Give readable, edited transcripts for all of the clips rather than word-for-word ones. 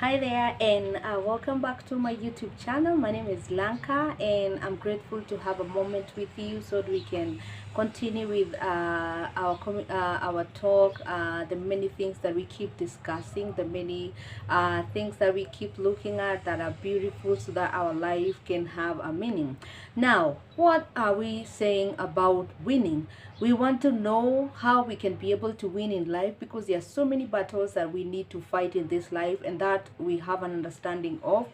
Hi there, and welcome back to my YouTube channel. My name is Lanka, and I'm grateful to have a moment with you so that we can continue with our talk, the many things that we keep discussing, the many things that we keep looking at that are beautiful so that our life can have a meaning. Now, what are we saying about winning? We want to know how we can be able to win in life, because there are so many battles that we need to fight in this life, and that we have an understanding of,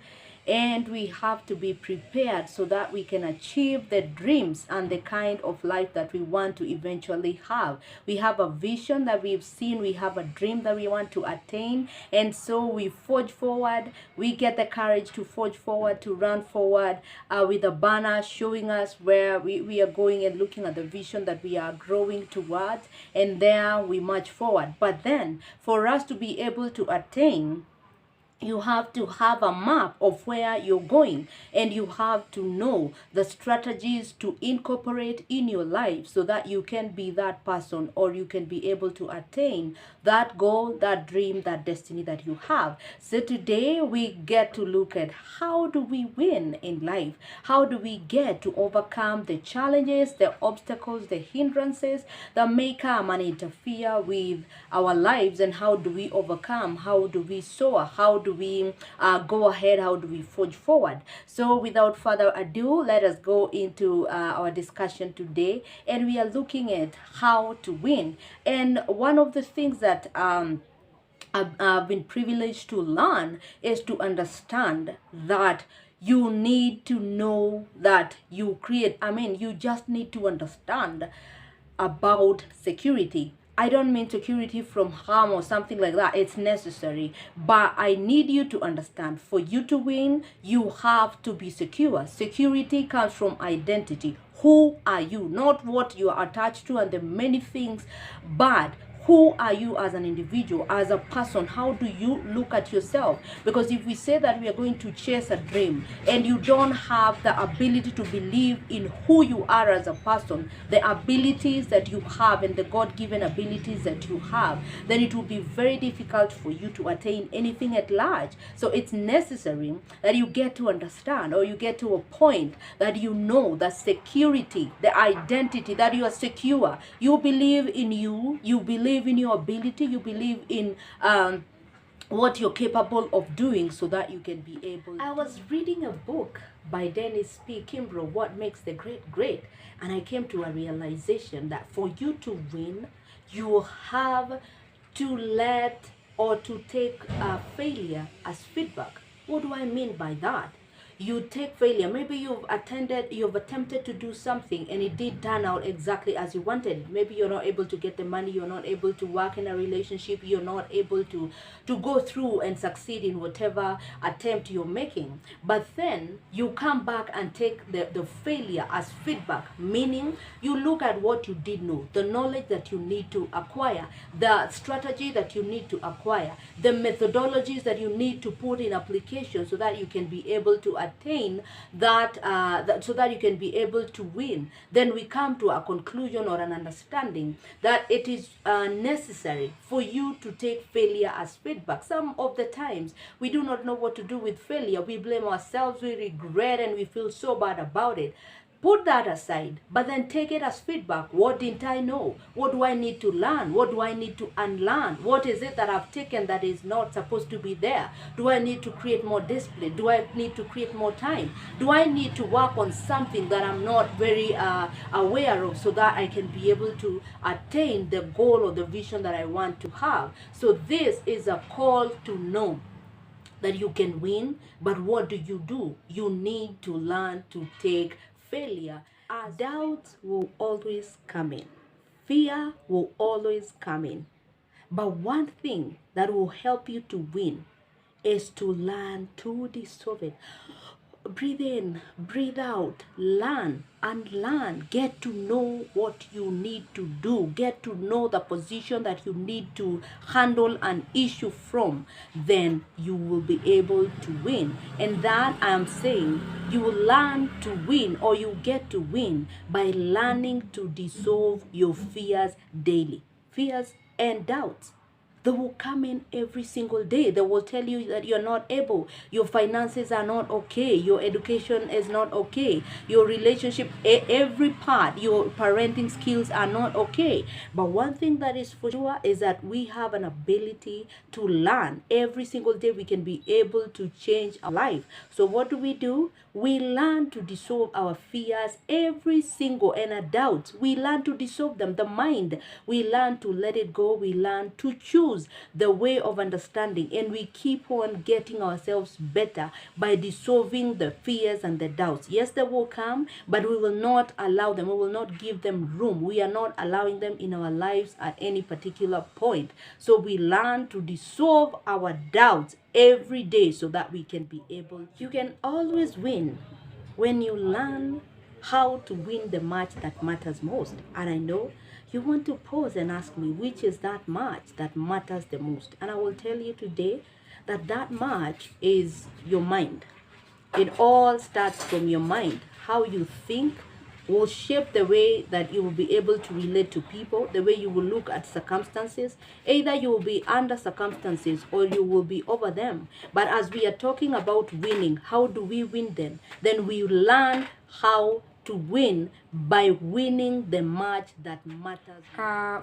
and we have to be prepared so that we can achieve the dreams and the kind of life that we want to eventually have. We have a vision that we've seen, we have a dream that we want to attain, and so we forge forward. We get the courage to forge forward, to run forward with a banner showing us where we are going, and looking at the vision that we are growing towards, and there we march forward. But then for us to be able to attain, you have to have a map of where you're going, and you have to know the strategies to incorporate in your life so that you can be that person, or you can be able to attain that goal, that dream, that destiny that you have. So today we get to look at how do we win in life? How do we get to overcome the challenges, the obstacles, the hindrances that may come and interfere with our lives, and how do we overcome? How do we soar? How do we go ahead? How do we forge forward? So without further ado, let us go into our discussion today, and we are looking at how to win. And one of the things that I've been privileged to learn is to understand that you need to know that you just need to understand about security. I don't mean security from harm or something like that. It's necessary. But I need you to understand, for you to win, you have to be secure. Security comes from identity. Who are you? Not what you are attached to and the many things, but who are you as an individual, as a person? How do you look at yourself? Because if we say that we are going to chase a dream, and you don't have the ability to believe in who you are as a person, the abilities that you have and the God-given abilities that you have, then it will be very difficult for you to attain anything at large. So it's necessary that you get to understand, or you get to a point that you know that security, the identity, that you are secure. You believe in you believe in your ability, you believe in what you're capable of doing, so that you can be able. I was reading a book by Dennis P. Kimbrough, What Makes the Great Great, and I came to a realization that for you to win, you have to let, or to take failure as feedback. What do I mean by that? You take failure. Maybe you've attempted to do something, and it did turn out exactly as you wanted it. Maybe you're not able to get the money, you're not able to work in a relationship, you're not able to go through and succeed in whatever attempt you're making. But then you come back and take the failure as feedback, meaning you look at what you did know, the knowledge that you need to acquire, the strategy that you need to acquire, the methodologies that you need to put in application so that you can be able to attain so that you can be able to win. Then we come to a conclusion or an understanding that it is necessary for you to take failure as feedback. Some of the times we do not know what to do with failure. We blame ourselves, we regret, and we feel so bad about it. Put that aside, but then take it as feedback. What didn't I know? What do I need to learn? What do I need to unlearn? What is it that I've taken that is not supposed to be there? Do I need to create more discipline? Do I need to create more time? Do I need to work on something that I'm not very aware of, so that I can be able to attain the goal or the vision that I want to have? So this is a call to know that you can win, but what do? You need to learn to take failure. Doubts will always come in. Fear will always come in. But one thing that will help you to win is to learn to dissolve it. Breathe in, breathe out, learn and learn. Get to know what you need to do. Get to know the position that you need to handle an issue from. Then you will be able to win. And that I am saying, you will learn to win, or you get to win by learning to dissolve your fears daily. Fears and doubts. They will come in every single day. They will tell you that you're not able, your finances are not okay, your education is not okay, your relationship, every part, your parenting skills are not okay. But one thing that is for sure is that we have an ability to learn. Every single day we can be able to change our life. So what do? We learn to dissolve our fears every single, and our doubts. We learn to dissolve them. The mind, we learn to let it go. We learn to choose the way of understanding, and we keep on getting ourselves better by dissolving the fears and the doubts. Yes, they will come, but we will not allow them. We will not give them room. We are not allowing them in our lives at any particular point. So we learn to dissolve our doubts every day so that we can be able. You can always win when you learn how to win the match that matters most. And I know you want to pause and ask me, which is that match that matters the most? And I will tell you today that that match is your mind. It all starts from your mind. How you think will shape the way that you will be able to relate to people, the way you will look at circumstances. Either you will be under circumstances or you will be over them. But as we are talking about winning, how do we win then? Then we learn how to win by winning the match that matters.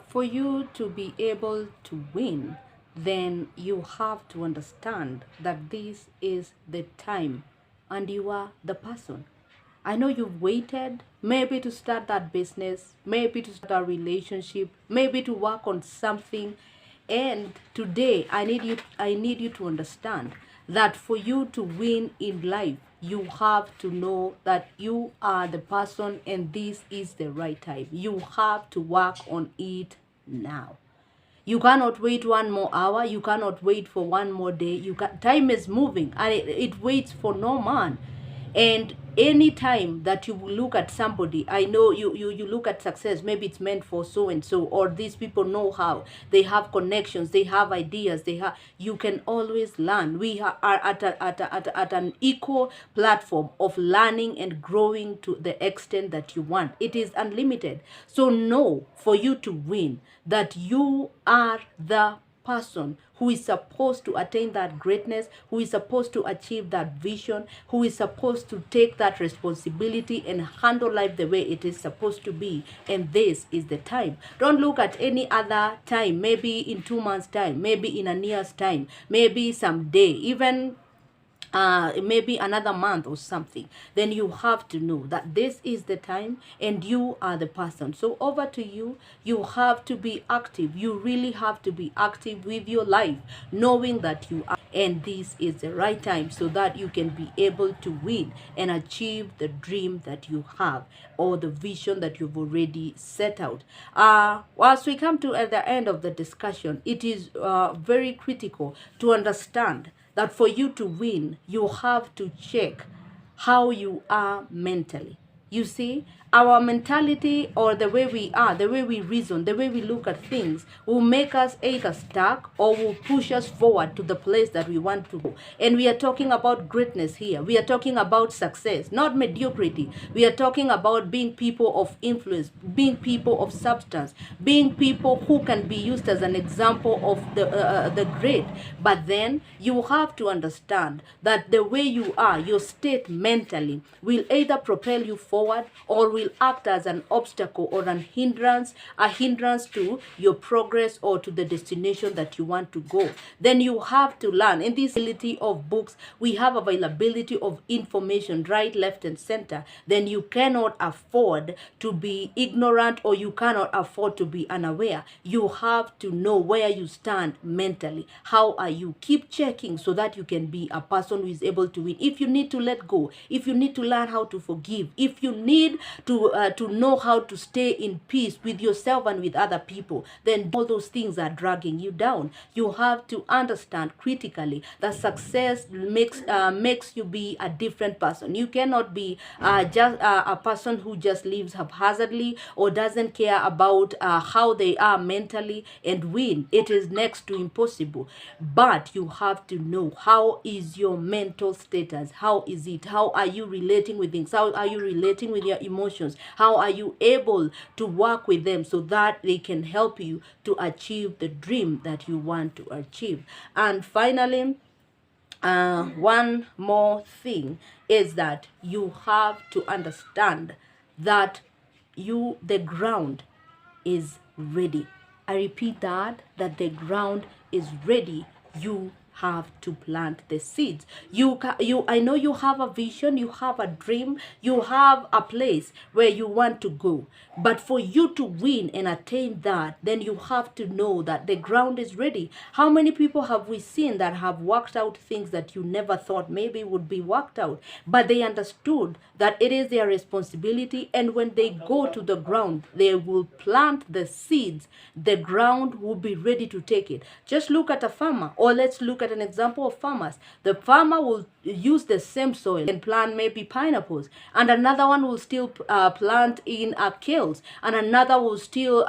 For you to be able to win, then you have to understand that this is the time and you are the person. I know you've waited maybe to start that business, maybe to start a relationship, maybe to work on something. And today I need you to understand that for you to win in life, you have to know that you are the person and this is the right time. You have to work on it now. You cannot wait one more hour. You cannot wait for one more day. Time is moving and it waits for no man. And any time that you look at somebody, I know you look at success, maybe it's meant for so and so, or these people know how, they have connections, they have ideas, you can always learn. We are at an equal platform of learning and growing to the extent that you want. It is unlimited. So know, for you to win, that you are the person who is supposed to attain that greatness, who is supposed to achieve that vision, who is supposed to take that responsibility and handle life the way it is supposed to be. And this is the time. Don't look at any other time, maybe in 2 months' time, maybe in a year's time, maybe someday, even maybe another month or something. Then you have to know that this is the time and you are the person. So over to you. You have to be active. You really have to be active with your life, knowing that you are, and this is the right time so that you can be able to win and achieve the dream that you have or the vision that you've already set out. As we come to at the end of the discussion, it is very critical to understand that for you to win, you have to check how you are mentally. You see, our mentality, or the way we are, the way we reason, the way we look at things, will make us either stuck or will push us forward to the place that we want to go. And we are talking about greatness here. We are talking about success, not mediocrity. We are talking about being people of influence, being people of substance, being people who can be used as an example of the great. But then you have to understand that the way you are, your state mentally, will either propel you forward or will act as an obstacle or a hindrance to your progress or to the destination that you want to go. Then you have to learn. In this availability of books, we have availability of information right, left, and center. Then you cannot afford to be ignorant, or you cannot afford to be unaware. You have to know where you stand mentally. How are you? Keep checking so that you can be a person who is able to win. If you need to let go, if you need to learn how to forgive, if you need to know how to stay in peace with yourself and with other people, then all those things are dragging you down. You have to understand critically that success makes you be a different person. You cannot be just a person who just lives haphazardly or doesn't care about how they are mentally and win. It is next to impossible. But you have to know, how is your mental status? How is it? How are you relating with things? How are you relating with your emotions? emotions? How are you able to work with them so that they can help you to achieve the dream that you want to achieve? And finally, one more thing is that you have to understand that the ground is ready. I repeat that the ground is ready. You have to plant the seeds. I know you have a vision, you have a dream, you have a place where you want to go. But for you to win and attain that, then you have to know that the ground is ready. How many people have we seen that have worked out things that you never thought maybe would be worked out, but they understood that it is their responsibility, and when they go to the ground, they will plant the seeds. The ground will be ready to take it. Just look at a farmer, or let's look at an example of farmers. The farmer will use the same soil and plant maybe pineapples, and another one will still plant in kales, and another will still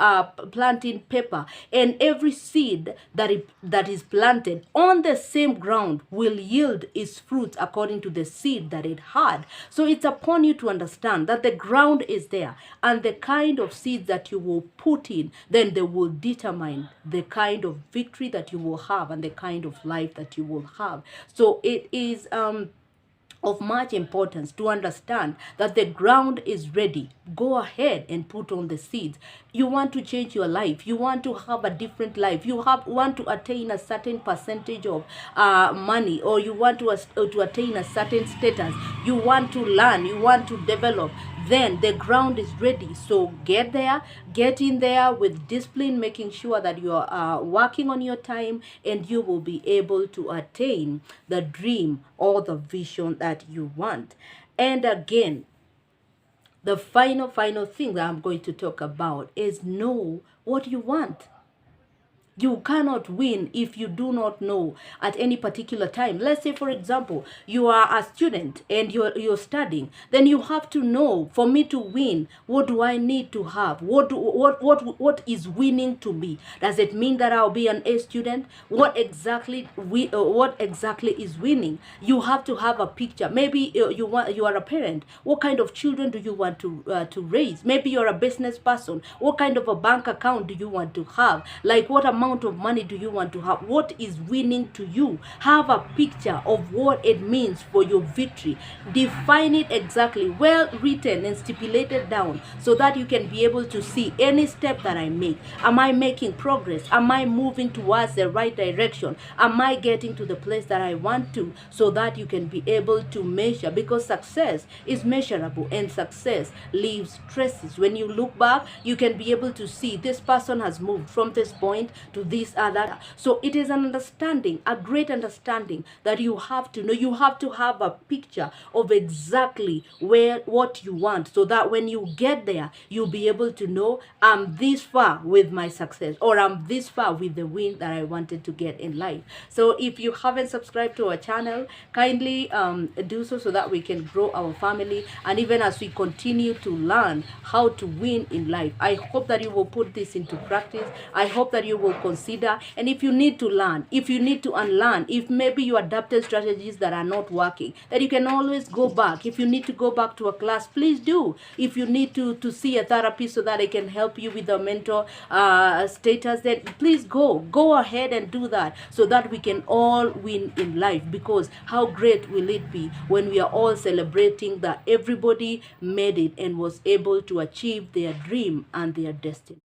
plant in pepper. And every seed that is planted on the same ground will yield its fruits according to the seed that it had. So it's upon you to understand that the ground is there, and the kind of seeds that you will put in, then they will determine the kind of victory that you will have and the kind of life that you will have. So it is of much importance to understand that the ground is ready. Go ahead and put on the seeds. You want to change your life. You want to have a different life. You want to attain a certain percentage of money, or you want to attain a certain status. You want to learn. You want to develop. Then the ground is ready. So get there, get in there with discipline, making sure that you are working on your time, and you will be able to attain the dream or the vision that you want. And again, the final thing that I'm going to talk about is know what you want. You cannot win if you do not know at any particular time. Let's say, for example, you are a student and you're studying. Then you have to know, for me to win, what do I need to have? What is winning to me? Does it mean that I'll be an A student? What exactly is winning? You have to have a picture. Maybe you are a parent. What kind of children do you want to raise? Maybe you're a business person. What kind of a bank account do you want to have? Like, what amount of money do you want to have? What is winning to you? Have a picture of what it means for your victory. Define it exactly, well written and stipulated down, so that you can be able to see any step that I make. Am I making progress? Am I moving towards the right direction? Am I getting to the place that I want to? So that you can be able to measure, because success is measurable and success leaves traces. When you look back, you can be able to see this person has moved from this point to this other. So it is an understanding, a great understanding, that you have to know. You have to have a picture of exactly what you want, so that when you get there, you'll be able to know, I'm this far with my success, or I'm this far with the win that I wanted to get in life. So if you haven't subscribed to our channel, kindly do so that we can grow our family, and even as we continue to learn how to win in life. I hope that you will put this into practice. I hope that you will consider, and if you need to learn, if you need to unlearn, if maybe you adapted strategies that are not working, that you can always go back. If you need to go back to a class, please do. If you need to see a therapist so that I can help you with the mental status, then please go ahead and do that, so that we can all win in life. Because how great will it be when we are all celebrating that everybody made it and was able to achieve their dream and their destiny.